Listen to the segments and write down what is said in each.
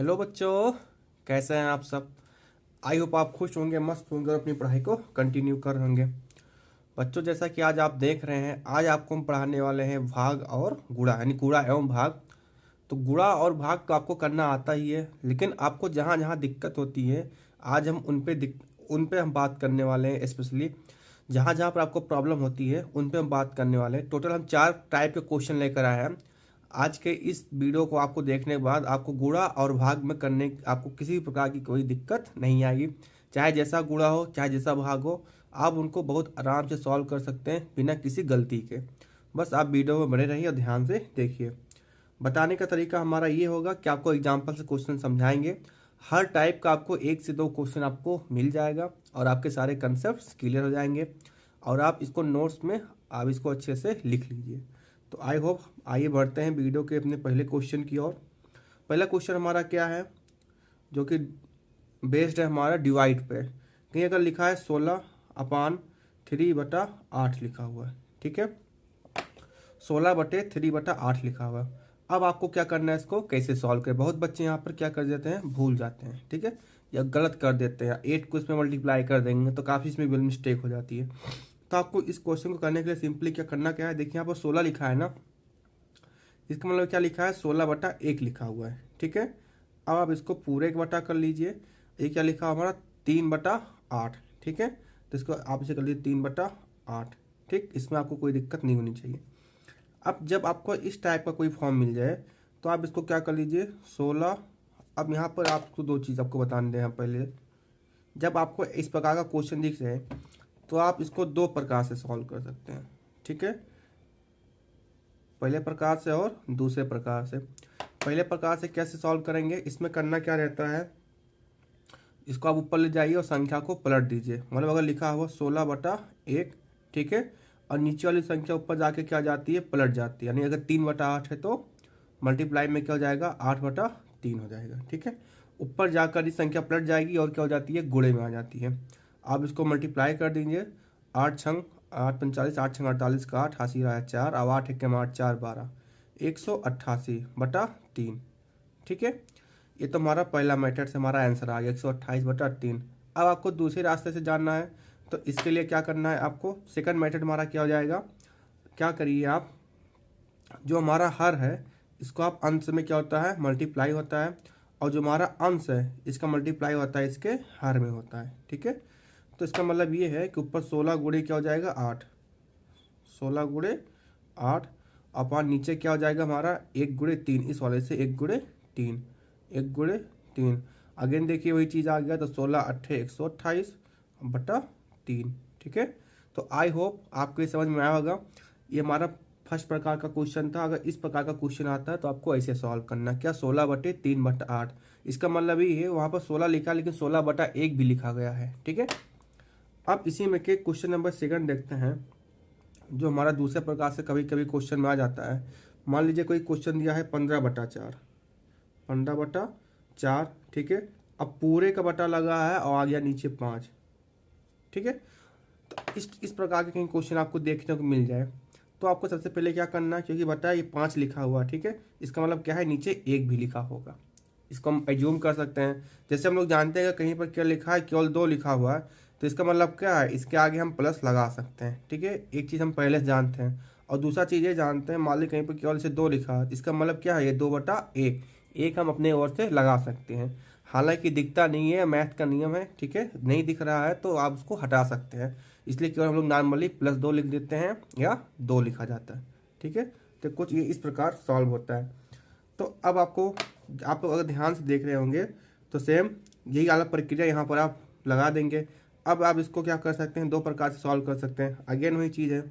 Hello बच्चों, कैसे हैं आप सब। आई होप आप खुश होंगे, मस्त होंगे और अपनी पढ़ाई को कंटिन्यू कर होंगे। बच्चों, जैसा कि आज आप देख रहे हैं, आज आपको हम पढ़ाने वाले हैं भाग और गुणा, यानी गुणा एवं भाग। तो गुणा और भाग तो आपको करना आता ही है, लेकिन आपको जहाँ जहाँ दिक्कत होती है आज हम उन पे हम बात करने वाले हैं। स्पेशली जहाँ जहाँ पर आपको प्रॉब्लम होती है उन पे हम बात करने वाले हैं। टोटल हम 4 टाइप के क्वेश्चन लेकर आए हैं। आज के इस वीडियो को आपको देखने के बाद आपको गुणा और भाग में करने आपको किसी भी प्रकार की कोई दिक्कत नहीं आएगी। चाहे जैसा गुणा हो चाहे जैसा भाग हो, आप उनको बहुत आराम से सॉल्व कर सकते हैं बिना किसी गलती के। बस आप वीडियो में बने रहिए और ध्यान से देखिए। बताने का तरीका हमारा ये होगा कि आपको एग्जाम्पल से क्वेश्चन समझाएंगे। हर टाइप का आपको 1 से 2 क्वेश्चन आपको मिल जाएगा और आपके सारे कंसेप्ट क्लियर हो जाएंगे। और आप इसको नोट्स में आप इसको अच्छे से लिख लीजिए। तो आई होप, आइए बढ़ते हैं वीडियो के अपने पहले क्वेश्चन की ओर। पहला क्वेश्चन हमारा क्या है, जो कि बेस्ड है हमारा डिवाइड पे। कहीं अगर लिखा है 16/3/8 लिखा हुआ है, ठीक है, 16/3/8 लिखा हुआ है। अब आपको क्या करना है, इसको कैसे सॉल्व करें। बहुत बच्चे यहाँ पर क्या कर देते हैं, भूल जाते हैं, ठीक है, या गलत कर देते हैं। 8 को इसमें मल्टीप्लाई कर देंगे तो काफ़ी इसमें मिस्टेक हो जाती है। तो आपको इस क्वेश्चन को करने के लिए सिंपली क्या करना क्या है, देखिए यहाँ पर 16 लिखा है ना, इसका मतलब क्या लिखा है, 16/1 लिखा हुआ है, ठीक है। अब आप इसको पूरे का बटा कर लीजिए। ये क्या लिखा हमारा, 3/8, ठीक है। तो इसको आप इसे कर लीजिए 3/8, ठीक। इसमें आपको कोई दिक्कत नहीं होनी चाहिए। अब जब आपको इस टाइप का कोई फॉर्म मिल जाए तो आप इसको क्या कर लीजिए, 16। अब यहाँ पर आपको 2 चीज़ आपको बताने दें। पहले जब आपको इस प्रकार का क्वेश्चन दिख जाए तो आप इसको 2 प्रकार से सॉल्व कर सकते हैं, ठीक है। पहले प्रकार से और दूसरे प्रकार से। पहले प्रकार से कैसे सॉल्व करेंगे, इसमें करना क्या रहता है, इसको आप ऊपर ले जाइए और संख्या को पलट दीजिए। मतलब अगर लिखा हुआ 16/1, ठीक है, और नीचे वाली संख्या ऊपर जाके क्या जाती है, पलट जाती है। यानी अगर 3/8 है तो मल्टीप्लाई में क्या हो जाएगा, 8/3 हो जाएगा, ठीक है। ऊपर जाकर ये संख्या पलट जाएगी और क्या हो जाती है, गुणे में आ जाती है। आप इसको मल्टीप्लाई कर दीजिए। 8 छंग 8 45, 8 छंग 48 का 8, हासिल आया 4। अब 8 एकम 8, 4 12, 188/3, ठीक है। ये तो हमारा पहला मेथड से हमारा आंसर आ गया 128/3। अब आपको दूसरे रास्ते से जानना है तो इसके लिए क्या करना है, आपको सेकंड मेथड हमारा क्या हो जाएगा, क्या करिए आप, जो हमारा हर है इसको आप अंश में क्या होता है, मल्टीप्लाई होता है, और जो हमारा अंश है इसका मल्टीप्लाई होता है इसके हर में होता है, ठीक है। तो इसका मतलब ये है कि ऊपर 16 गुणे क्या हो जाएगा, 8, 16 गुणे 8, अपन नीचे क्या हो जाएगा हमारा 1 गुणे 3, इस वाले से 1 गुणे 3, 1 गुणे 3। अगेन देखिए वही चीज़ आ गया, तो 16 8 128/3, ठीक है। तो आई होप आपको ये समझ में आया होगा। ये हमारा फर्स्ट प्रकार का क्वेश्चन था। अगर इस प्रकार का क्वेश्चन आता है तो आपको ऐसे सॉल्व करना, क्या 16/3/8। इसका मतलब ये है, वहाँ पर 16 लिखा लेकिन 16/1 भी लिखा गया है, ठीक है। अब इसी में के क्वेश्चन नंबर सेकंड देखते हैं, जो हमारा दूसरे प्रकार से कभी कभी क्वेश्चन में आ जाता है। मान लीजिए कोई क्वेश्चन दिया है 15/4, 15/4, ठीक है। अब पूरे का बटा लगा है और आ गया नीचे 5, ठीक है। तो इस प्रकार के कहीं क्वेश्चन आपको देखने को मिल जाए तो आपको सबसे पहले क्या करना है, क्योंकि बटा ये 5 लिखा हुआ है, ठीक है, इसका मतलब क्या है, नीचे 1 भी लिखा होगा। इसको हम एज्यूम कर सकते हैं। जैसे हम लोग जानते हैं कि कहीं पर क्या लिखा है, केवल 2 लिखा हुआ है, तो इसका मतलब क्या है, इसके आगे हम प्लस लगा सकते हैं, ठीक है। एक चीज़ हम पहले से जानते हैं। और दूसरा चीज़ ये जानते हैं, मान ली कहीं पर केवल से 2 लिखा है, इसका मतलब क्या है, ये 2/1, एक हम अपने ओर से लगा सकते हैं। हालांकि दिखता नहीं है, मैथ का नियम है, ठीक है, नहीं दिख रहा है तो आप उसको हटा सकते हैं। इसलिए केवल हम लोग नॉर्मली +2 लिख देते हैं या 2 लिखा जाता है, ठीक है। तो कुछ ये इस प्रकार सॉल्व होता है। तो अब आप अगर ध्यान से देख रहे होंगे तो सेम यही वाला प्रक्रिया यहाँ पर आप लगा देंगे। अब आप इसको क्या कर सकते हैं, 2 प्रकार से सॉल्व कर सकते हैं। अगेन वही चीज़ है,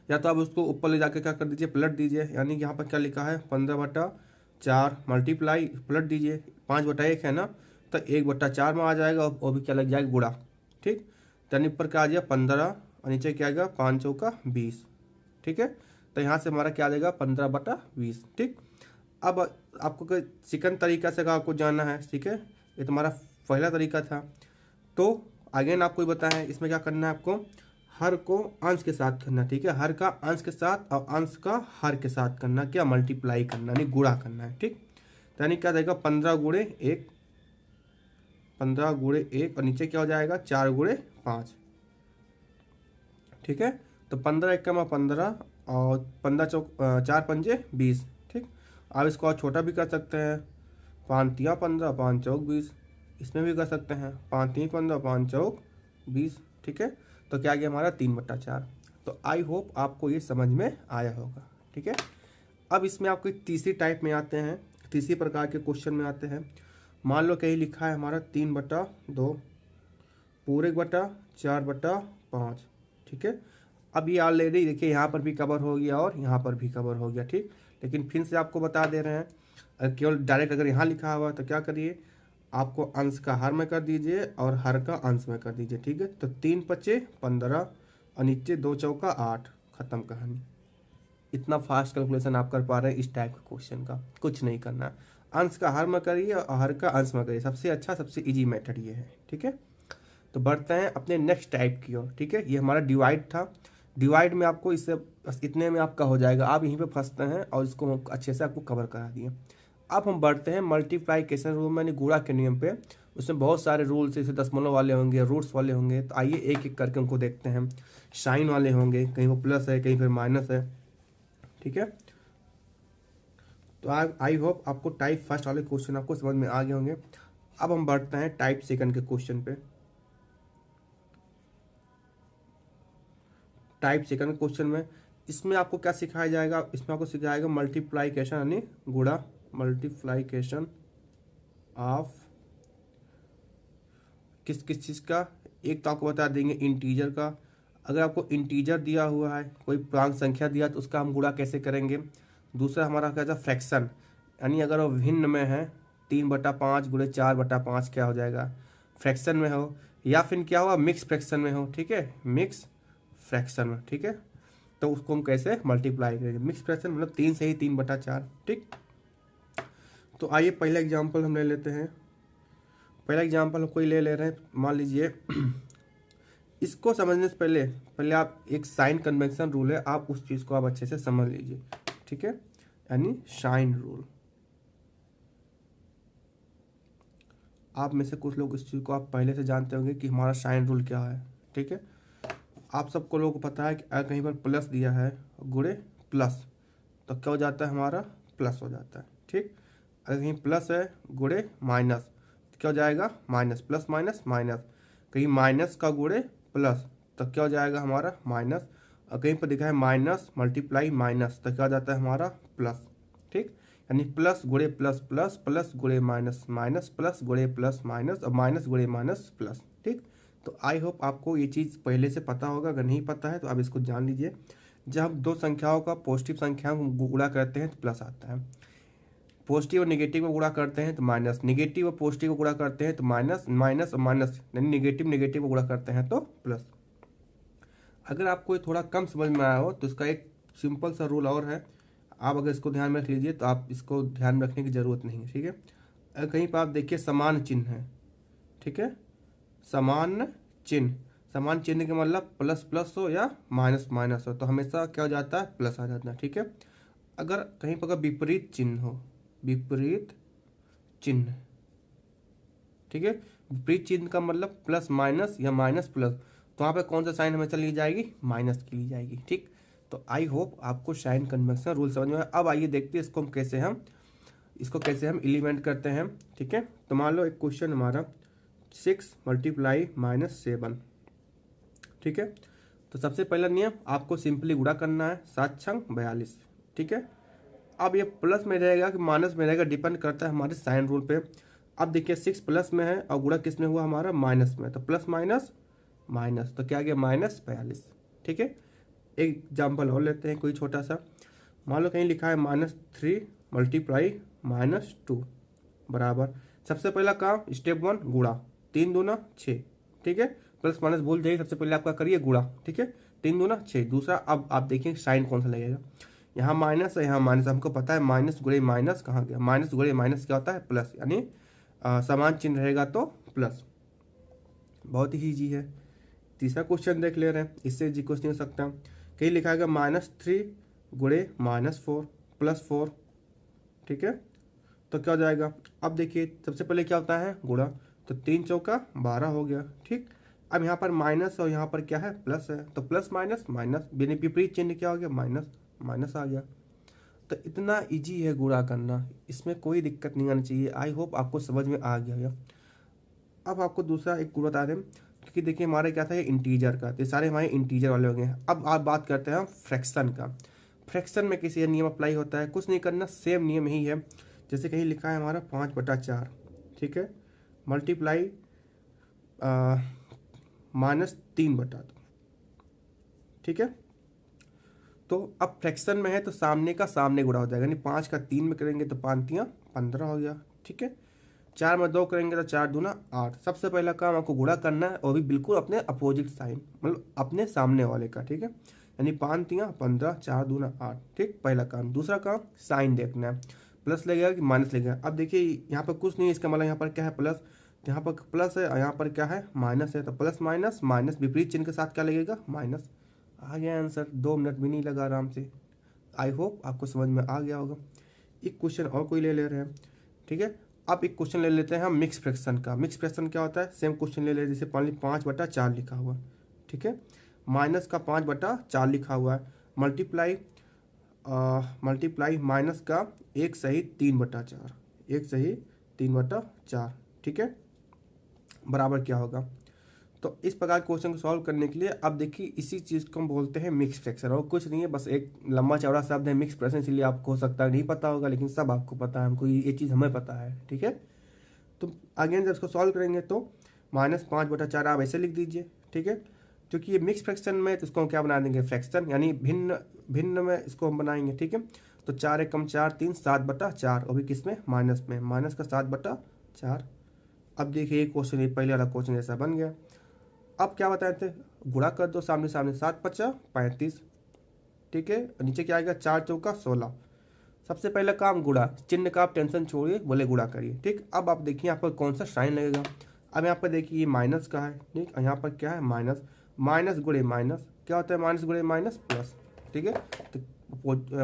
या तो आप उसको ऊपर ले जाके क्या कर दीजिए, पलट दीजिए। यानी यहाँ पर क्या लिखा है, 15/4 मल्टीप्लाई पलट दीजिए, 5/1 है ना, तो 1/4 में आ जाएगा और वो भी क्या लग जाएगा, गुणा, ठीक। यानी ऊपर क्या आ जाएगा 15 और नीचे क्या आएगा 5 चौका 20, ठीक है। तो यहाँ से हमारा क्या आ जाएगा 15/20, ठीक। अब आपको कोई सेकंड तरीका से अगर आपको जानना है, ठीक है, ये तुम्हारा पहला तरीका था। तो अगेन आपको बताएं इसमें क्या करना है, आपको हर को अंश के साथ करना, ठीक है, हर का अंश के साथ और अंश का हर के साथ करना, क्या मल्टीप्लाई करना, नहीं गुणा करना है, ठीक। तो यानी क्या जाएगा 15 × 1, 15 × 1 और नीचे क्या हो जाएगा 4 × 5। ठीक है, तो 15 × 1 = 15 और 4 × 5 = 20। ठीक, आप इसको और छोटा भी कर सकते हैं, 5 × 3 = 15, 5 × 4 = 20। इसमें भी कर सकते हैं 5 × 3 = 15, 5 × 4 = 20। ठीक है, तो क्या गया हमारा 3/4। तो आई होप आपको ये समझ में आया होगा। ठीक है, अब इसमें आपको तीसरी टाइप में आते हैं, तीसरी प्रकार के क्वेश्चन में आते हैं। मान लो कहीं लिखा है हमारा 3/2 पूरे बटा 4/5। ठीक है, अब ये ऑलरेडी देखिए यहाँ पर भी कवर हो गया और यहाँ पर भी कवर हो गया। ठीक, लेकिन फिर से आपको बता दे रहे हैं, केवल डायरेक्ट अगर यहाँ लिखा हुआ तो क्या करिए, आपको अंश का हर में कर दीजिए और हर का अंश में कर दीजिए। ठीक है, तो 3 × 5 = 15 और नीचे 2 × 4 = 8, खत्म कहानी। इतना फास्ट कैलकुलेशन आप कर पा रहे हैं इस टाइप के क्वेश्चन का, कुछ नहीं करना है। अंश का हर में करिए और हर का अंश में करिए, सबसे अच्छा सबसे इजी मेथड ये है। ठीक है, तो बढ़ते हैं अपने नेक्स्ट टाइप की ओर। ठीक है, ये हमारा डिवाइड था। डिवाइड में आपको इससे बस इतने में आपका हो जाएगा, आप यहीं पे फंसते हैं और इसको अच्छे से आपको कवर करा दिए। अब हम बढ़ते हैं मल्टीप्लाइकेशन रूल यानी गुणा के नियम पे। उसमें बहुत सारे रूल्स, जैसे दशमलव वाले होंगे, रूट्स वाले होंगे, तो आइए एक एक करके उनको देखते हैं। साइन वाले होंगे, कहीं वो प्लस है कहीं फिर माइनस है। ठीक है, तो आई होप आपको टाइप फर्स्ट वाले क्वेश्चन आपको समझ में आ गए होंगे। अब हम बढ़ते हैं टाइप सेकंड के क्वेश्चन पे। टाइप सेकंड क्वेश्चन में इसमें आपको क्या सिखाया जाएगा, इसमें आपको सिखाएगा मल्टीप्लाइकेशन यानी गुणा, मल्टीप्लाइकेशन ऑफ किस किस चीज़ का। एक तो आपको बता देंगे इंटीजर का, अगर आपको इंटीजर दिया हुआ है, कोई पूर्णांक संख्या दिया तो उसका हम गुणा कैसे करेंगे। दूसरा हमारा क्या था फ्रैक्शन, यानी अगर वो भिन्न में है 3/5 × 4/5 क्या हो जाएगा, फ्रैक्शन में हो, या फिर क्या हुआ मिक्स फ्रैक्शन में हो। ठीक है, मिक्स फ्रैक्शन में। ठीक है, तो उसको हम कैसे मल्टीप्लाई करेंगे, मिक्स फ्रैक्शन मतलब 3 से ही 3/4। ठीक, तो आइए पहला एग्जाम्पल हम ले लेते हैं। पहला एग्जाम्पल हम कोई ले रहे हैं, मान लीजिए इसको समझने से पहले पहले आप एक साइन कन्वेंशन रूल है, आप उस चीज़ को आप अच्छे से समझ लीजिए। ठीक है, यानी साइन रूल। आप में से कुछ लोग इस चीज़ को आप पहले से जानते होंगे कि हमारा साइन रूल क्या है। ठीक है, आप सबको लोगों को पता है कि अगर कहीं पर प्लस दिया है गुणे प्लस तो क्या हो जाता है हमारा प्लस हो जाता है। ठीक, अगर कहीं प्लस है गुणे माइनस तो क्या हो जाएगा माइनस, प्लस माइनस माइनस। कहीं माइनस का गुणे प्लस तो क्या हो जाएगा हमारा माइनस, और कहीं पर दिखा है माइनस मल्टीप्लाई माइनस तो क्या हो जाता है हमारा प्लस। ठीक, यानी प्लस गुणे प्लस प्लस, प्लस गुणे माइनस माइनस, प्लस गुणे प्लस माइनस और माइनस गुणे माइनस प्लस। ठीक, तो आई होप आपको ये चीज़ पहले से पता होगा, अगर नहीं पता है तो आप इसको जान लीजिए। जब हम दो संख्याओं का पॉजिटिव संख्याओं को गुणा करते हैं तो प्लस आता है, पॉजिटिव और नेगेटिव को गुणा करते हैं तो माइनस, नेगेटिव और पॉजिटिव को गुणा करते हैं तो माइनस, माइनस और माइनस यानी नेगेटिव नेगेटिव को गुणा करते हैं तो प्लस। अगर आपको ये थोड़ा कम समझ में आया हो तो इसका एक सिंपल सा रूल और है, आप अगर इसको ध्यान में रख लीजिए तो आप इसको ध्यान में रखने की ज़रूरत नहीं है। ठीक है, अगर कहीं पर आप देखिए समान चिन्ह है, ठीक है, समान चिन्ह, समान चिन्ह का मतलब प्लस प्लस हो या माइनस माइनस हो तो हमेशा क्या हो जाता है प्लस आ जाता है। ठीक है, अगर कहीं पर विपरीत चिन्ह हो, विपरीत चिन्ह, ठीक है, विपरीत चिन्ह का मतलब प्लस माइनस या माइनस प्लस, तो वहाँ पे कौन सा साइन हमेशा ली जाएगी माइनस की ली जाएगी। ठीक, तो आई होप आपको साइन कन्वेंशन रूल समझ में आया। अब आइए देखते हैं इसको कैसे हम एलिमेंट करते हैं। ठीक है, तो मान लो एक क्वेश्चन हमारा 6 × -7। ठीक है, तो सबसे पहला नियम आपको सिंपली गुणा करना है, 7 × 42। ठीक है, अब ये प्लस में रहेगा कि माइनस में रहेगा डिपेंड करता है हमारे साइन रूल पे। अब देखिए 6 प्लस में है और गुणा किस में हुआ हमारा माइनस में, तो प्लस माइनस माइनस तो क्या आ गया -42। ठीक है, एक एग्जाम्पल और लेते हैं कोई छोटा सा, मान लो कहीं लिखा है -3 × -2 बराबर, सबसे पहला काम स्टेप 1 गुणा, 3 दूना 6। ठीक है, प्लस माइनस भूल जाइए, सबसे पहले आपका करिए गुणा। ठीक है, 3 दूना 6। दूसरा अब आप देखिए साइन कौन सा लगेगा, यहाँ माइनस है यहाँ माइनस, हमको पता है माइनस गुणे माइनस कहाँ गया, माइनस गुणे माइनस क्या होता है प्लस, यानी समान चिन्ह रहेगा तो प्लस। बहुत ही ईजी है। तीसरा क्वेश्चन देख ले रहे हैं, इससे जी क्वेश्चन हो सकता है, कहीं लिखा है -3 × -4 + 4। ठीक है, तो क्या हो जाएगा, अब देखिए सबसे पहले क्या होता है गुणा, तो 3 चौका 12 हो गया। ठीक, अब यहाँ पर माइनस और यहाँ पर क्या है प्लस है, तो प्लस माइनस माइनस, बिना विपरीत चिन्ह क्या हो गया माइनस, माइनस आ गया। तो इतना इजी है गुणा करना, इसमें कोई दिक्कत नहीं आनी चाहिए। आई होप आपको समझ में आ गया है। अब आपको दूसरा एक गुण बता रहे हैं, क्योंकि देखिए हमारे क्या था ये इंटीजर का, तो ये सारे हमारे इंटीजर वाले हो गए। अब आप बात करते हैं फ्रैक्शन का। फ्रैक्शन में किसी नियम अप्लाई होता है, कुछ नहीं करना, सेम नियम ही है। जैसे कहीं लिखा है हमारा 5/4, ठीक है, मल्टीप्लाई -3/2, ठीक है। तो अब फ्रैक्शन में है तो सामने का सामने गुणा हो जाएगा, यानी 5 का 3 में करेंगे तो 5 तियाँ 15 हो गया। ठीक है, 4 में 2 करेंगे तो 4 दूना 8। सबसे पहला काम आपको गुणा करना है, और भी बिल्कुल अपने अपोजिट साइन, मतलब अपने सामने वाले का। ठीक है, यानी 5 तियाँ 15, 4 दूना 8। ठीक, पहला काम। दूसरा काम साइन देखना है, प्लस लगेगा कि माइनस लगेगा। अब देखिए यहाँ पर कुछ नहीं है, इसका मतलब यहाँ पर क्या है प्लस, यहाँ पर प्लस है और यहाँ पर क्या है माइनस है, तो प्लस माइनस माइनस विपरीत चिन्ह के साथ क्या लगेगा माइनस। आ गया आंसर, 2 मिनट भी नहीं लगा, आराम से। आई होप आपको समझ में आ गया होगा। एक क्वेश्चन और कोई ले रहे हैं, ठीक है। अब एक क्वेश्चन ले लेते हैं हम मिक्स फ्रैक्शन का। मिक्स फ्रैक्शन क्या होता है, सेम क्वेश्चन ले लेते हैं, जैसे 5/4 लिखा हुआ, ठीक है, माइनस का 5/4 लिखा हुआ है, मल्टीप्लाई माइनस का 1/3/4, 1/3/4, ठीक है, बराबर क्या होगा। तो इस प्रकार के क्वेश्चन को सॉल्व करने के लिए अब देखिए इसी चीज़ को हम बोलते हैं मिक्स फ्रैक्शन, और कुछ नहीं है, बस एक लंबा चौड़ा शब्द है मिक्स फ्रैक्शन, इसलिए आपको हो सकता है नहीं पता होगा, लेकिन सब आपको पता है, हमको ये चीज़ हमें पता है। ठीक है, तो अगेन जब इसको सॉल्व करेंगे तो -5/4 आप ऐसे लिख दीजिए। ठीक है, क्योंकि ये मिक्स फ्रैक्शन में तो इसको हम क्या बना देंगे फ्रैक्शन, यानी भिन्न भिन्न में इसको हम बनाएंगे। ठीक है, तो 4 एकम 4 3 7/4, और भी किस में माइनस में, माइनस का 7/4। अब देखिए ये क्वेश्चन, ये पहले वाला क्वेश्चन जैसा बन गया। अब क्या बताए थे, गुणा कर दो सामने सामने, 7×5 = 35। ठीक है, नीचे क्या आएगा 4 चौका 16। सबसे पहला काम गुणा, चिन्ह का आप टेंशन छोड़िए, बोले गुणा करिए। ठीक, अब आप देखिए यहाँ पर कौन सा साइन लगेगा। अब यहाँ पर देखिए ये माइनस का है, ठीक, और यहाँ पर क्या है माइनस, माइनस गुणे माइनस क्या होता है, माइनस गुणे माइनस प्लस। ठीक है, तो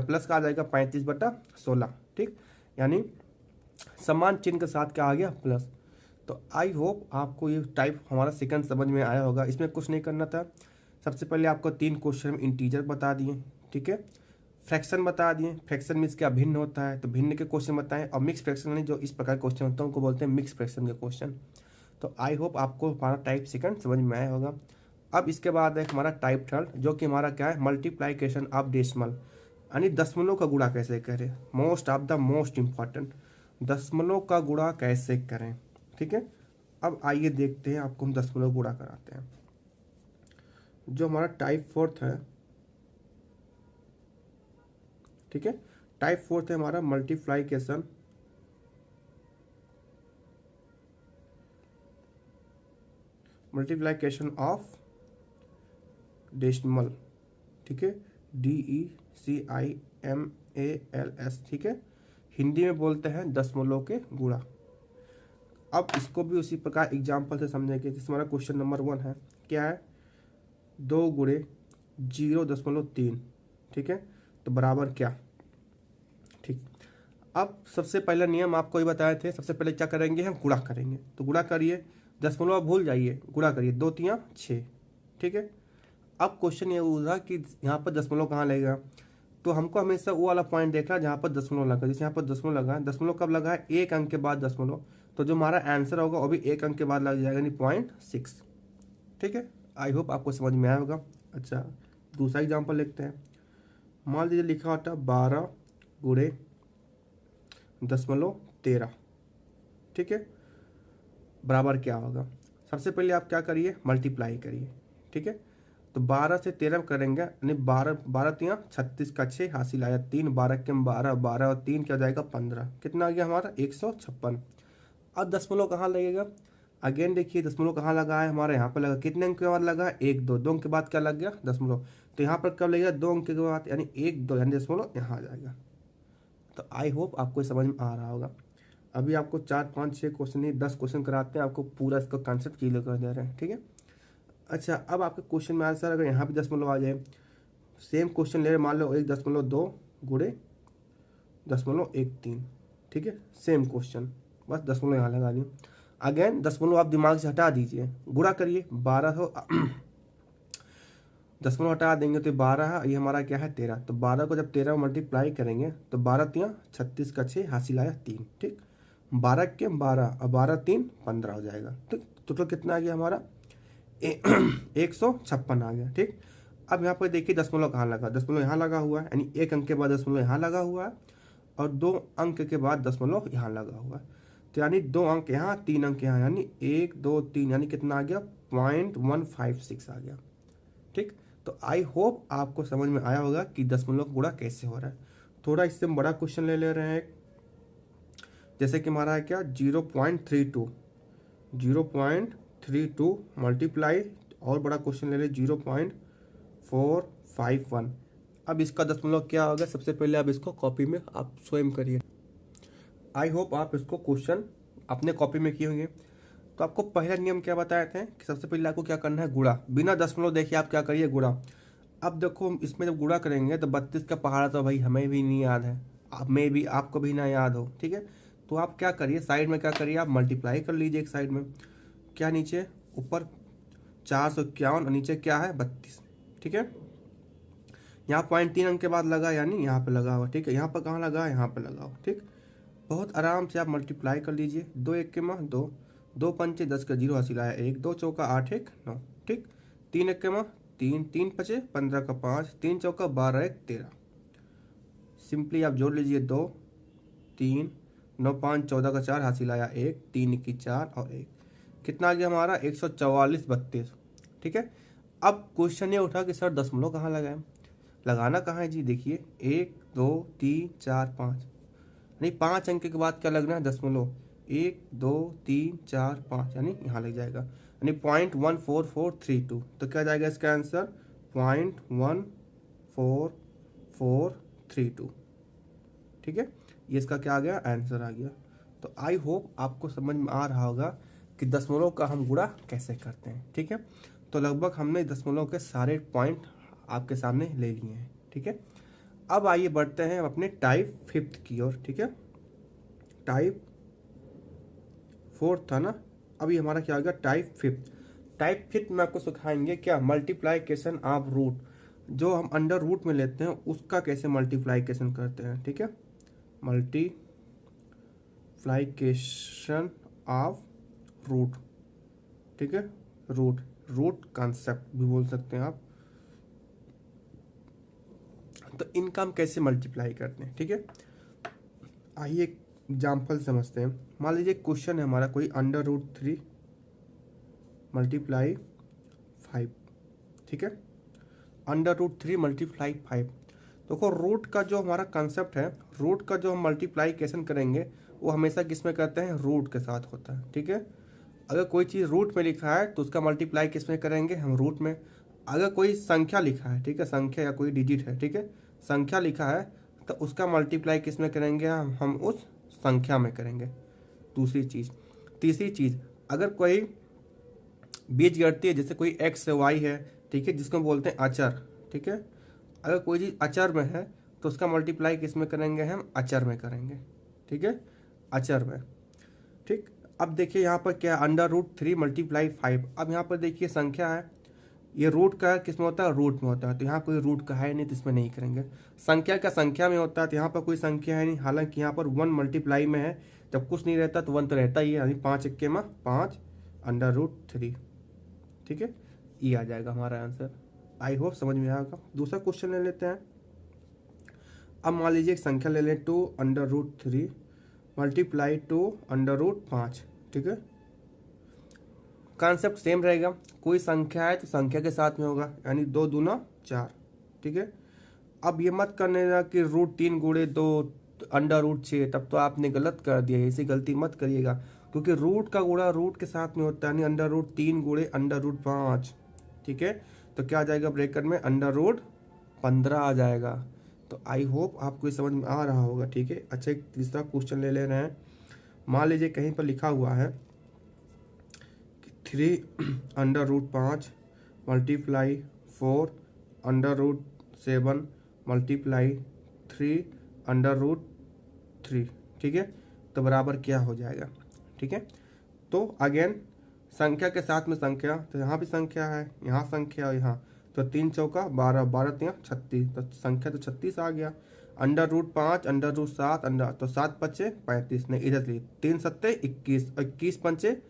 प्लस का आ जाएगा 35/16। ठीक, यानी समान चिन्ह के साथ क्या आ गया प्लस। तो आई होप आपको ये टाइप हमारा सेकंड समझ में आया होगा। इसमें कुछ नहीं करना था, सबसे पहले आपको 3 क्वेश्चन में इंटीजर बता दिए, ठीक है, फ्रैक्शन बता दिए, फ्रैक्शन में इसका भिन्न होता है तो भिन्न के क्वेश्चन बताएं, और मिक्स फ्रैक्शन में जो इस प्रकार क्वेश्चन होता है उनको बोलते हैं मिक्स फ्रैक्शन के क्वेश्चन। तो आई होप आपको हमारा टाइप सेकंड समझ में आया होगा। अब इसके बाद एक हमारा टाइप थर्ड, जो कि हमारा क्या है मल्टीप्लाइकेशन ऑफ डेसिमल, यानी दशमलव का गुणा कैसे करें, most of the most important, दशमलव का गुणा कैसे करें। ठीक है, अब आइए देखते हैं, आपको हम दशमलव गुणा कराते हैं। जो हमारा टाइप फोर्थ है, ठीक है, टाइप फोर्थ है हमारा मल्टीप्लाइकेशन ऑफ डेसिमल, ठीक है, DECIMALS, ठीक है, हिंदी में बोलते हैं दशमलव के गुणा। अब इसको भी उसी प्रकार एग्जाम्पल से समझेंगे, जिसमें हमारा क्वेश्चन नंबर 1 है, क्या है 2 × 0.3, ठीक है, तो बराबर क्या। ठीक, अब सबसे पहला नियम आपको ही बताए थे, सबसे पहले क्या करेंगे हम गुणा करेंगे, तो गुणा करिए, दशमलव भूल जाइए, गुणा करिए, 2 तियाँ 6। ठीक है, अब क्वेश्चन ये हुआ कि यहाँ पर दशमलव कहाँ लगेगा, तो हमको हमेशा वो वाला पॉइंट देखना है जहाँ पर दशमलव लगा, जैसे यहाँ पर दशमलव लगा है, दशमलव कब लगा है 1 अंक के बाद दशमलव, तो जो हमारा आंसर होगा वो भी 1 अंक के बाद लग जाएगा, यानी 0.6। ठीक है, आई होप आपको समझ में आया होगा। अच्छा, दूसरा एग्जाम्पल लिखते हैं। मान लीजिए लिखा होता 12 × 0.13, ठीक है, बराबर क्या होगा। सबसे पहले आप क्या करिए मल्टीप्लाई करिए। ठीक है, तो 12 से 13 करेंगे, यानी 12 तियाँ 36 का 6 हासिल आया 3, 12 के 12, 12 और 3 क्या हो जाएगा 15, कितना आ गया हमारा 156। अब दशमलव कहाँ लगेगा, अगेन देखिए दशमलव कहाँ लगा है हमारा, यहाँ पर लगा, कितने अंक के बाद लगा 1 2, 2 अंक के बाद क्या लग गया दशमलव, तो यहाँ पर कब लगेगा 2 अंक के बाद, यानी 1 2, यानी दशमलव यहाँ आ जाएगा। तो आई होप आपको समझ में आ रहा होगा। अभी आपको 4 5 6 क्वेश्चन नहीं 10 क्वेश्चन कराते हैं, आपको पूरा इसका कॉन्सेप्ट क्लियर कर दे रहे हैं। ठीक है, अच्छा, अब आपके क्वेश्चन में आंसर अगर यहाँ भी दशमलव आ जाए, सेम क्वेश्चन ले रहे, मान लो 1.2 × 0.13, ठीक है, सेम क्वेश्चन, बस दशमलव यहाँ लगा दिए। अगेन दशमलव आप दिमाग से हटा दीजिए, गुणा करिए 1200 दशमलव हटा देंगे तो 12 है, ये हमारा क्या है 13, तो 12 को जब 13 मल्टीप्लाई करेंगे तो 12 तियाँ 36 का 6 हासिल आया 3, ठीक, 12 के 12 और 12 3 15 हो जाएगा, ठीक। टोटल कितना आ गया हमारा 156 आ गया, ठीक। अब यहाँ पर देखिए दशमलव कहाँ लगा, दशमलव यहाँ लगा हुआ है, यानी एक अंक के बाद दशमलव यहाँ लगा हुआ है और 2 अंक के बाद दशमलव यहाँ लगा हुआ है, तो यानी 2 अंक यहाँ 3 अंक यहाँ, यानी 1 2 3, यानी कितना आ गया 0.156 आ गया, ठीक। तो आई होप आपको समझ में आया होगा कि दशमलव गुणा कैसे हो रहा है। थोड़ा इससे बड़ा क्वेश्चन ले ले रहे हैं, जैसे कि हमारा है क्या 0.32 मल्टीप्लाई, और बड़ा क्वेश्चन ले ले 0.451। अब इसका दशमलव क्या होगा, सबसे पहले आप इसको कॉपी में आप स्वयं करिए। आई होप आप इसको क्वेश्चन अपने कॉपी में किए होंगे। तो आपको पहला नियम क्या बताए थे कि सबसे पहले आपको क्या करना है, गुणा, बिना दशमलव देखिए आप क्या करिए गुणा। अब देखो इसमें जब गुणा करेंगे तो 32 का पहाड़ा तो भाई हमें भी नहीं याद है, अब में भी आपको भी ना याद हो, ठीक है। तो आप क्या करिए साइड में क्या करिए, आप मल्टीप्लाई कर लीजिए एक साइड में, क्या नीचे ऊपर 451 और नीचे क्या है 32, ठीक है। यहाँ 0.3 अंक के बाद लगा, यानी यहाँ पे लगा हुआ, ठीक है। यहाँ पर कहाँ लगा, यहाँ पे लगा हुआ, ठीक। बहुत आराम से आप मल्टीप्लाई कर लीजिए, 2 1 के माँ 2, 2 पंचे 10 का 0 हासिल आया 1, 2 चौका 8 1 9, ठीक। 3 1 के माँ 3, 3 पचे 15 का 5, 3 चौका 12 1 13। सिंपली आप जोड़ लीजिए 2 3 9 5 14 का 4 हासिल आया 1, 3 की 4 और 1, कितना आ गया हमारा 144 32, ठीक है। अब क्वेश्चन ये उठा कि सर दशमलव कहाँ लगाएं, लगाना कहाँ है जी, देखिए 1 2 3 4 5, नहीं 5 अंक के बाद क्या लगना है दशमलव, 1 2 3 4 5, यानी यहाँ लग जाएगा, यानी 0.14432। तो क्या जाएगा इसका आंसर 0.14432, ठीक है। ये इसका क्या आ गया आंसर आ गया। तो आई होप आपको समझ में आ रहा होगा कि दशमलव का हम गुणा कैसे करते हैं, ठीक है। तो लगभग हमने दशमलव के सारे पॉइंट आपके सामने ले लिए हैं, ठीक है। अब आइए बढ़ते हैं अपने टाइप 5th की ओर, ठीक है। टाइप 4th था ना, अभी हमारा क्या आ गया टाइप 5th। टाइप 5th में आपको सिखाएंगे क्या मल्टीप्लाइकेशन ऑफ रूट, जो हम अंडर रूट में लेते हैं उसका कैसे मल्टीप्लाइकेशन करते हैं, ठीक है। मल्टीप्लाइकेशन ऑफ रूट, ठीक है, रूट कॉन्सेप्ट भी बोल सकते हैं आप। तो इनका हम कैसे मल्टीप्लाई करते हैं, ठीक है। आइए एक एग्जाम्पल समझते हैं। मान लीजिए क्वेश्चन है हमारा कोई √3 मल्टीप्लाई 5, ठीक है, √3 मल्टीप्लाई 5। देखो रूट का जो हमारा कंसेप्ट है, रूट का जो हम मल्टीप्लाइकेशन करेंगे वो हमेशा किस में करते हैं, रूट के साथ होता है, ठीक है। अगर कोई चीज़ रूट में लिखा है तो उसका मल्टीप्लाई किस में करेंगे, हम रूट में। अगर कोई संख्या लिखा है, ठीक है, संख्या या कोई डिजिट है, ठीक है, संख्या लिखा है तो उसका मल्टीप्लाई किस में करेंगे, हम उस संख्या में करेंगे। दूसरी चीज़, तीसरी चीज़, अगर कोई बीजगणितीय जैसे कोई x y है, ठीक है, जिसको बोलते हैं अचर, ठीक है, अगर कोई चीज़ अचर में है तो उसका मल्टीप्लाई किस में करेंगे, हम अचर में करेंगे, ठीक है, अचर में, ठीक। अब देखिए यहाँ पर क्या √3 मल्टीप्लाई 5। अब यहाँ पर देखिए संख्या है, ये रूट का किस में होता है, रूट में होता है, तो यहाँ कोई रूट का है नहीं तो इसमें नहीं करेंगे। संख्या का संख्या में होता है तो यहाँ पर कोई संख्या है नहीं, हालांकि यहाँ पर 1 मल्टीप्लाई में है, जब कुछ नहीं रहता तो 1 तो रहता ही है, यानी 5 1 के 5 √3, ठीक है, ये आ जाएगा हमारा आंसर। आई होप समझ में आएगा। दूसरा क्वेश्चन ले लेते हैं। अब मान लीजिए एक संख्या ले लें 2 √3 मल्टीप्लाई 2 √5, ठीक है। कॉन्सेप्ट सेम रहेगा, कोई संख्या है तो संख्या के साथ में होगा, यानी 2 दूना 4, ठीक है। अब ये मत करने का कि √3 गुणे 2 √6, तब तो आपने गलत कर दिया, ऐसी गलती मत करिएगा, क्योंकि रूट का गुणा रूट के साथ में होता है, यानी √3 गुणे √5, ठीक है। तो क्या आ जाएगा ब्रैकेट में √15 आ जाएगा। तो आई होप आपको समझ में आ रहा होगा, ठीक है। अच्छा एक तीसरा क्वेश्चन ले रहे हैं। मान लीजिए कहीं पर लिखा हुआ है 3 √5 मल्टीप्लाई 4 √7 मल्टीप्लाई 3 √3, ठीक है। तो बराबर क्या हो जाएगा, ठीक है। तो अगेन संख्या के साथ में संख्या, तो यहाँ भी संख्या है, यहाँ संख्या, यहाँ तो 3 चौका 12, 12 3 36, तो संख्या तो 36 आ गया। √5, √7, अंडर तो 7 पच्चे 35, नहीं इधर लिए 3 सत्ते 21, 21 पंचे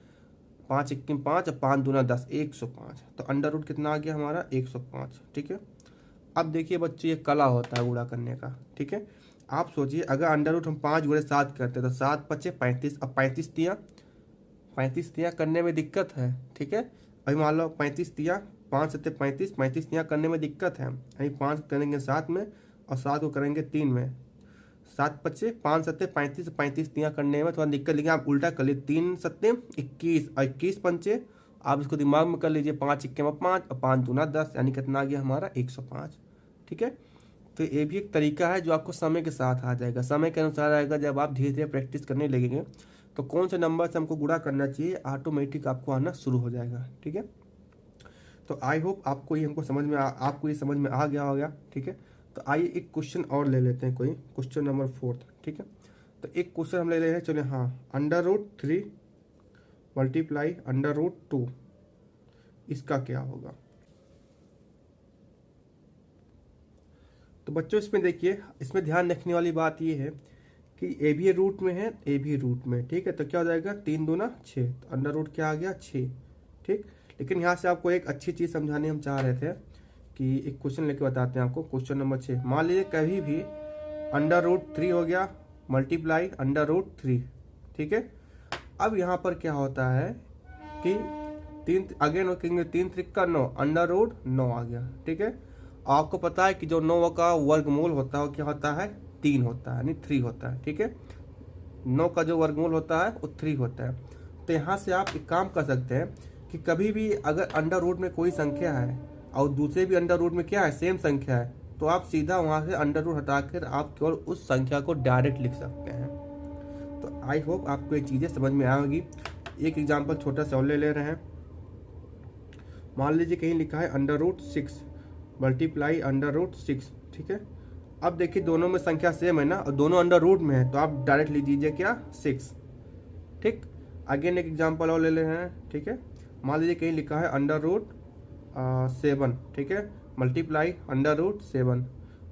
5 21 5 और 5 दूना 10, 105। तो अंडर रूट कितना आ गया हमारा 105, ठीक है। अब देखिए बच्चे ये कला होता है गुणा करने का, ठीक है। आप सोचिए अगर अंडर रूट हम 5 गुणे 7 करते तो 7 पच्चे 35, अब 35 तिया करने में दिक्कत है, ठीक है। अभी मान लो 35 तिया 5 सत्ते 35, 35 तिया करने में दिक्कत है, यानी 5 करेंगे 7 में और 7 को करेंगे 3 में, 7 पच्चे 5 सत्ते 35, 35 तिया करने में थोड़ा दिक्कत, लेकिन आप उल्टा कर लीजिए 3 सत्ते 21 और 21 पंचे, आप इसको दिमाग में कर लीजिए 5 इक्के में 5 और 5 दूना 10, यानी कितना आ गया हमारा 105, ठीक है। तो ये भी एक तरीका है जो आपको समय के साथ आ जाएगा, समय के अनुसार आएगा। जब आप धीरे धीरे प्रैक्टिस करने लगेंगे तो कौन से नंबर से हमको गुणा करना चाहिए ऑटोमेटिक आपको आना शुरू हो जाएगा, ठीक है। तो आई होप आपको ये समझ में आ गया होगा, ठीक है। तो आइए एक क्वेश्चन और ले लेते हैं, कोई क्वेश्चन नंबर 4, ठीक है। तो एक क्वेश्चन हम ले रहे हैं, चलिए हाँ, √3 मल्टीप्लाई √2, इसका क्या होगा। तो बच्चों इसमें देखिए, इसमें ध्यान रखने वाली बात ये है कि ए भी रूट में है, ए भी रूट में, ठीक है। तो क्या हो जाएगा 3 दूना 6, तो अंडर रूट क्या आ गया 6, ठीक। लेकिन यहाँ से आपको एक अच्छी चीज़ समझाने हम चाह रहे थे कि एक क्वेश्चन लेके बताते हैं आपको। क्वेश्चन नंबर 6, मान लीजिए कभी भी √3 हो गया मल्टीप्लाई √3, ठीक है। अब यहाँ पर क्या होता है कि 3 अगेन कहेंगे 3 3 9, √9 आ गया, ठीक है। आपको पता है कि जो 9 का वर्गमूल होता है वो क्या होता है 3 होता है, यानी 3 होता है, ठीक है। 9 का जो वर्गमूल होता है वो 3 होता है। तो यहाँ से आप एक काम कर सकते हैं कि कभी भी अगर अंडर रूट में कोई संख्या है और दूसरे भी अंडर रूट में क्या है सेम संख्या है, तो आप सीधा वहाँ से अंडर रूट हटाकर आप केवल उस संख्या को डायरेक्ट लिख सकते हैं। तो आई होप आपको ये चीज़ें समझ में आएगी। एक एग्जाम्पल छोटा सा और ले रहे हैं। मान लीजिए कहीं लिखा है √6 मल्टीप्लाई √6, ठीक है। अब देखिए दोनों में संख्या सेम है ना, और दोनों अंडर रूट में है, तो आप डायरेक्ट लिख दीजिए क्या 6, ठीक। अगेन एक एग्जांपल और ले रहे हैं, ठीक है। मान लीजिए कहीं लिखा है √7, ठीक है, मल्टीप्लाई √7,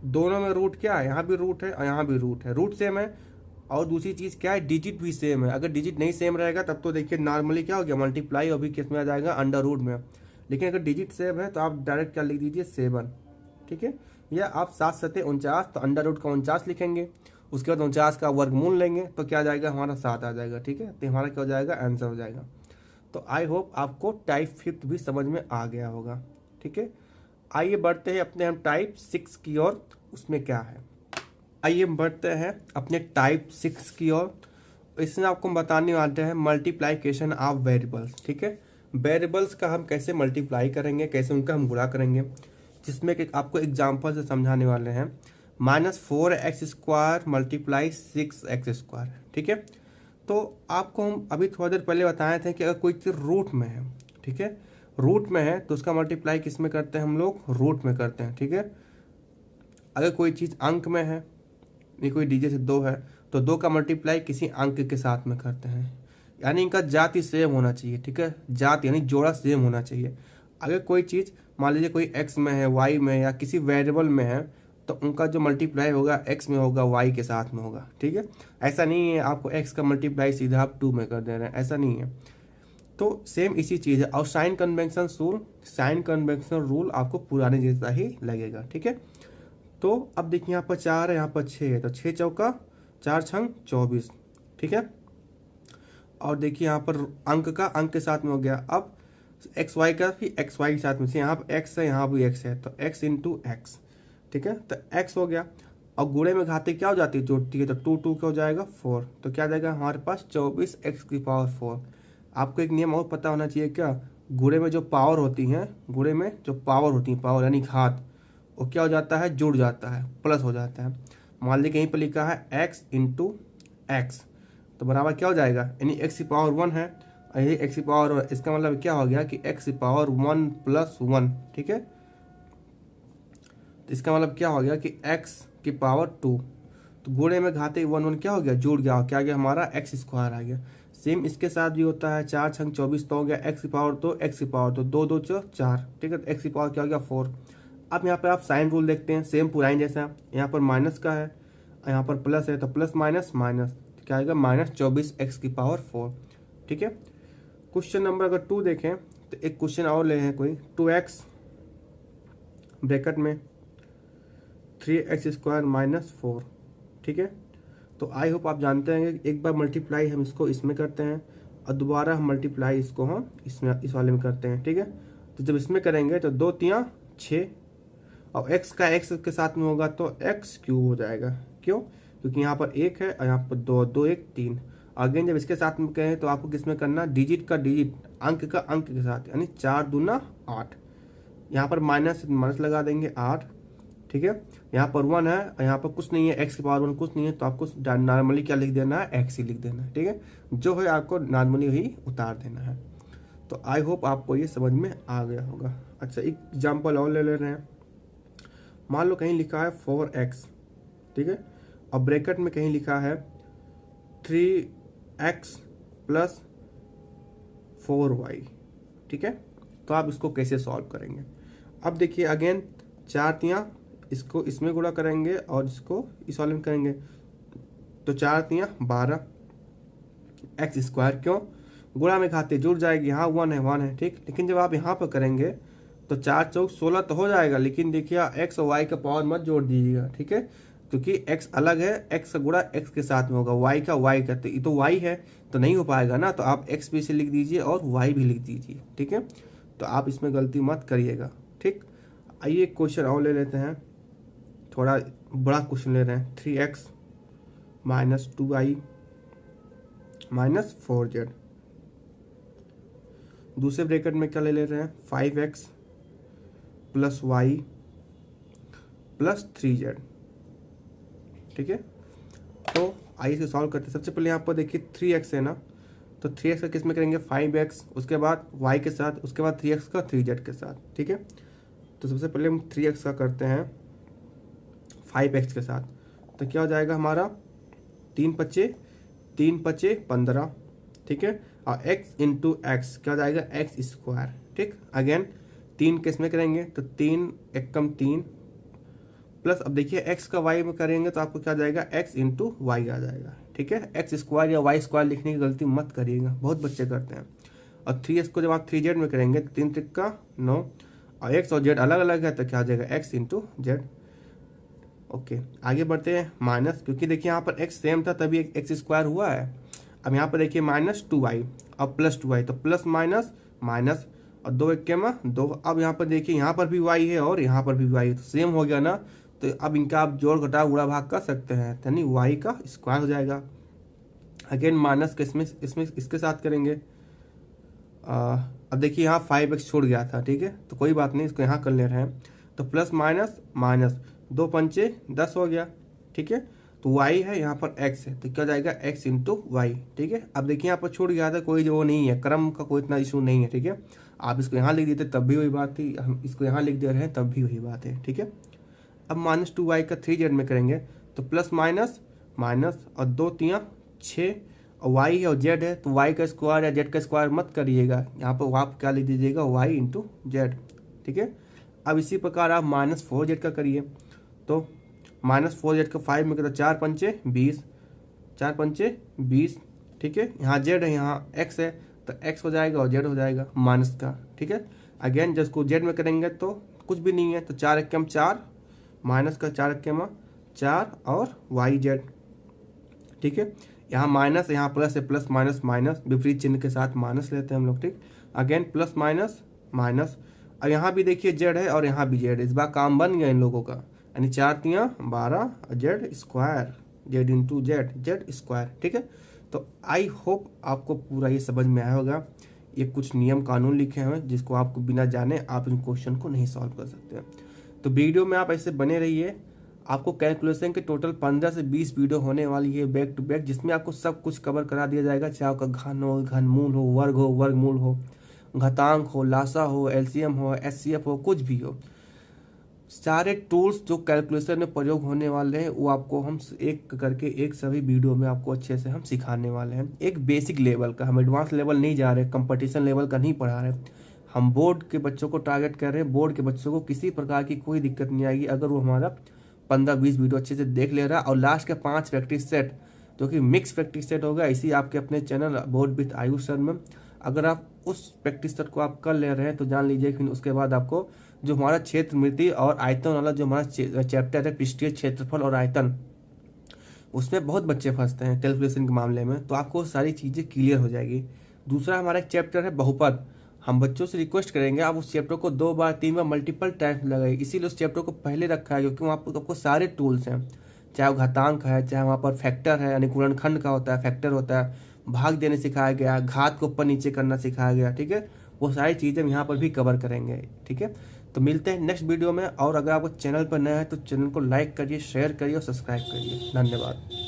दोनों में रूट क्या है, यहाँ भी रूट है और यहाँ भी रूट है, रूट सेम है। और दूसरी चीज़ क्या है, डिजिट भी सेम है। अगर डिजिट नहीं सेम रहेगा तब तो देखिए नॉर्मली क्या हो गया मल्टीप्लाई, अभी किस में आ जाएगा अंडर रूट में। लेकिन अगर डिजिट सेम है तो आप डायरेक्ट क्या लिख दीजिए 7, ठीक है। या आप 7 सत्ते 49, तो अंडर रूट का 49 लिखेंगे, उसके बाद 49 का वर्गमूल लेंगे तो क्या आ जाएगा हमारा 7 आ जाएगा, ठीक है। तो हमारा क्या हो जाएगा आंसर हो जाएगा। तो आई होप आपको टाइप 5 भी समझ में आ गया होगा, ठीक है। आइए बढ़ते हैं अपने हम टाइप 6 की ओर, उसमें क्या है। आइए बढ़ते हैं अपने टाइप 6 की ओर। इसमें आपको बताने वाले हैं मल्टीप्लाइकेशन ऑफ वेरिएबल्स, ठीक है। वेरिएबल्स का हम कैसे मल्टीप्लाई करेंगे, कैसे उनका हम गुणा करेंगे, जिसमें कि आपको एग्जांपल से समझाने वाले हैं। -4x² मल्टीप्लाई 6x², ठीक है। तो आपको हम अभी थोड़ी देर पहले बताए थे कि अगर कोई चीज़ रूट में है, ठीक है, रूट में है तो उसका मल्टीप्लाई किस में करते हैं हम लोग, रूट में करते हैं, ठीक है। अगर कोई चीज़ अंक में है, ये कोई डीजे से 2 है तो 2 का मल्टीप्लाई किसी अंक के साथ में करते हैं, यानी इनका जाति सेम होना चाहिए, ठीक है। जाति यानी जोड़ा सेम होना चाहिए। अगर कोई चीज़ मान लीजिए कोई x में है, y में या किसी वेरिएबल में है, तो उनका जो मल्टीप्लाई होगा x में होगा, y के साथ में होगा, ठीक है। ऐसा नहीं है आपको x का मल्टीप्लाई सीधा आप 2 में कर दे रहे हैं, ऐसा नहीं है। तो सेम इसी चीज़ है। और साइन कन्वेंशन रूल आपको पुराने जैसा ही लगेगा, ठीक है। तो अब देखिए यहाँ पर 4 है, यहाँ पर 6 है, तो 6 चौका 4 छंग 24, ठीक है। और देखिए यहाँ पर अंक का अंक के साथ में हो गया। अब एक्स वाई का भी एक्स वाई के साथ में से, यहाँ पर एक्स है यहाँ भी एक्स है, तो x इंटू एक्स, ठीक है। तो x हो गया। और गुणे में घाते क्या हो जाती है, जोड़ती है, तो 2 2 क्या हो जाएगा 4, तो क्या आ जाएगा हमारे पास 24x⁴। आपको एक नियम और पता होना चाहिए क्या, गुणे में जो पावर होती हैं, गुणे में जो पावर होती है, पावर यानी घात, वो क्या हो जाता है जुड़ जाता है, प्लस हो जाता है। मान लीजिए कहीं पर लिखा है x इंटू एक्स, तो बराबर क्या हो जाएगा, यानी x⁴ है और ये x⁴, इसका मतलब क्या हो गया कि x⁴1 + 1, ठीक है। तो इसका मतलब क्या हो गया कि x⁴ 2, तो गुणे में घाते 1 1 क्या हो गया, जुड़ गया, क्या आ गया हमारा एक्स स्क्वायर आ गया। सेम इसके साथ भी होता है, 4 छंग 24 तो हो गया एक्स की पावर 2, एक्स की पावर 2, 2 2 4, ठीक है, एक्स की पावर क्या हो गया 4। अब यहाँ पर आप साइन रूल देखते हैं, सेम पुरानी जैसा, यहाँ पर माइनस का है, यहाँ पर प्लस है, तो प्लस माइनस माइनस क्या आएगा -24 एक्स की पावर 4, ठीक है। क्वेश्चन नंबर अगर 2 देखें तो एक क्वेश्चन और ले हैं कोई, 2x ब्रैकेट में 3x स्क्वायर -4, ठीक है। तो आई होप आप जानते हैं कि एक बार मल्टीप्लाई हम इसको इसमें करते हैं और दोबारा हम मल्टीप्लाई इसको हम इसमें इस वाले में करते हैं, ठीक है। तो जब इसमें करेंगे तो 2 3 6 और x का x के साथ में होगा तो x क्यूब हो जाएगा, क्यों, क्योंकि यहाँ पर 1 है और यहाँ पर 2 2 1 3। अगेन जब इसके साथ में कहें तो आपको किस में करना, डिजिट का डिजिट, अंक का अंक के साथ, यानी 4 दूना 8, यहाँ पर माइनस माइनस लगा देंगे 8, ठीक है। यहाँ पर 1 है और यहाँ पर कुछ नहीं है, x की पावर 1 कुछ नहीं है, तो आपको नॉर्मली क्या लिख देना है, x ही लिख देना है, ठीक है। जो है आपको नॉर्मली ही उतार देना है। तो आई होप आपको ये समझ में आ गया होगा। अच्छा, एक एग्जाम्पल और ले ले रहे हैं। मान लो कहीं लिखा है 4x, ठीक है, और ब्रैकेट में कहीं लिखा है 3x + 4y, ठीक है। तो आप इसको कैसे सॉल्व करेंगे। अब देखिए अगेन 4 3 इसको इसमें गुणा करेंगे और इसको इस वाले में करेंगे, तो 4 3 12 एक्स स्क्वायर, क्यों, गुणा में खाते जुड़ जाएगी, यहाँ 1 है, ठीक। लेकिन जब आप यहाँ पर करेंगे तो 4 चौक 16 तो हो जाएगा, लेकिन देखिए एक्स और वाई का पावर मत जोड़ दीजिएगा, ठीक है, क्योंकि x अलग है, x का गुणा x के साथ में होगा, y का y का, तो ये तो y है तो नहीं हो पाएगा ना, तो आप x भी से लिख दीजिए और y भी लिख दीजिए, ठीक है। तो आप इसमें गलती मत करिएगा, ठीक। आइए एक क्वेश्चन और ले लेते हैं, थोड़ा बड़ा क्वेश्चन ले रहे हैं, 3x - 2y - 4z। दूसरे ब्रैकेट में क्या ले रहे हैं, 5x + y + 3z, ठीक है। तो आइए इसे सॉल्व करते हैं। सबसे पहले यहाँ पर देखिए 3x है ना, तो 3x का किस में करेंगे, 5x, उसके बाद y के साथ, उसके बाद 3x का 3z के साथ, ठीक है। तो सबसे पहले हम 3x का करते हैं 5x के साथ, तो क्या हो जाएगा हमारा 3 5 15, ठीक है, और x × x क्या हो जाएगा, x स्क्वायर, ठीक। अगेन 3 किस में करेंगे, तो 3 1 3 प्लस, अब देखिए x का y में करेंगे तो आपको क्या आ जाएगा, x × y आ जाएगा, ठीक है। x स्क्वायर या y स्क्वायर लिखने की गलती मत करिएगा, बहुत बच्चे करते हैं। और 3x को जब आप 3z में करेंगे तो 3 3 का 9 और x और z अलग अलग है, तो क्या आ जाएगा, x × z। ओके, आगे बढ़ते हैं माइनस, क्योंकि देखिए यहाँ पर x सेम था तभी x स्क्वायर हुआ है। अब यहाँ पर देखिए -2y और +2y, तो प्लस माइनस माइनस और 2 1 के 2। अब यहाँ पर देखिए यहाँ पर भी y है और यहाँ पर भी y है, तो सेम हो गया ना, तो अब इनका आप जोड़ घटाव गुणा भाग कर सकते हैं, यानी y का स्क्वायर हो जाएगा। अगेन माइनस के इसमें इसके साथ करेंगे। अब देखिए यहाँ 5x छोड़ गया था, ठीक है, तो कोई बात नहीं, इसको यहाँ कर ले रहे हैं, तो प्लस माइनस माइनस 2 5 10 हो गया, ठीक है। तो y है, यहाँ पर x है, तो क्या जाएगा, x × y, ठीक है। अब देखिए यहाँ पर छूट गया था, कोई जो नहीं है, क्रम का कोई इतना इशू नहीं है, ठीक है। आप इसको यहाँ लिख देते तब भी वही बात थी, हम इसको यहाँ लिख दे रहे हैं तब भी वही बात है, ठीक है। अब -2y का 3z में करेंगे तो प्लस माइनस माइनस और 2 3 6 और y है और z है, तो y का स्क्वायर या z का स्क्वायर मत करिएगा, यहाँ पर आप क्या लिख दीजिएगा, y × z, ठीक है। अब इसी प्रकार आप -4z का करिए, तो -4z का 5 में करता 4 5 20, 4 5 20, ठीक है। यहाँ z है, यहाँ x है, तो x हो जाएगा और z हो जाएगा माइनस का, ठीक है। अगेन जब इसको z में करेंगे तो कुछ भी नहीं है, तो 4 1 4 माइनस का 4 1 4 और yz, ठीक है। यहाँ माइनस, यहाँ प्लस है, प्लस माइनस माइनस विपरीत चिन्ह के साथ माइनस लेते हैं हम लोग, ठीक। अगेन प्लस माइनस माइनस, और यहाँ भी देखिए z है और यहाँ भी z है, इस बार काम बन गया इन लोगों का, यानी 4 3 12 z square, z × z square, ठीक है। तो आई होप आपको पूरा ये समझ में आया होगा। ये कुछ नियम कानून लिखे हैं जिसको आपको बिना जाने आप इन क्वेश्चन को नहीं सॉल्व कर सकते। तो वीडियो में आप ऐसे बने रहिए, आपको कैलकुलेशन के टोटल 15 से 20 वीडियो होने वाली है बैक टू बैक, जिसमें आपको सब कुछ कवर करा दिया जाएगा, चाहे आपका घन हो, घनमूल हो, वर्गमूल हो, घातांक हो, लासा हो, एलसीएम हो, एचसीएफ हो, कुछ भी हो। सारे टूल्स जो कैलकुलेशन में प्रयोग होने वाले हैं वो आपको हम एक करके एक सभी वीडियो में आपको अच्छे से हम सिखाने वाले हैं। एक बेसिक लेवल का, हम एडवांस लेवल नहीं जा रहे, कंपटीशन लेवल का नहीं पढ़ा रहे, हम बोर्ड के बच्चों को टारगेट कर रहे हैं। बोर्ड के बच्चों को किसी प्रकार की कोई दिक्कत नहीं आएगी अगर वो हमारा 15-20 वीडियो अच्छे से देख ले रहा है। और लास्ट के 5 प्रैक्टिस सेट जो कि मिक्स प्रैक्टिस सेट होगा, इसी आपके अपने channel board with Ayush sir में अगर आप उस प्रैक्टिस सेट को आप कर ले रहे हैं तो जान लीजिए फिर उसके बाद आपको जो हमारा क्षेत्र मिति और आयतन वाला जो हमारा चैप्टर है, पृष्ठीय क्षेत्रफल और आयतन, उसमें बहुत बच्चे फंसते हैं कैलकुलेशन के मामले में, तो आपको सारी चीज़ें क्लियर हो जाएगी। दूसरा हमारा एक चैप्टर है बहुपद। हम बच्चों से रिक्वेस्ट करेंगे आप उस चैप्टर को 2 बार 3 बार मल्टीपल टाइम्स लगाइए, इसीलिए उस चैप्टर को पहले रखा है क्योंकि वहाँ पर आपको सारे टूल्स हैं, चाहे वो घातांक है, चाहे वहाँ पर फैक्टर है, यानी गुणनखंड का होता है, फैक्टर होता है, भाग देने सिखाया गया, घात को ऊपर नीचे करना सिखाया गया। ठीक है, वो सारी चीज़ें हम यहाँ पर भी कवर करेंगे। ठीक है, तो मिलते हैं नेक्स्ट वीडियो में। और अगर आपको चैनल पर नया है तो चैनल को लाइक करिए, शेयर करिए और सब्सक्राइब करिए। धन्यवाद।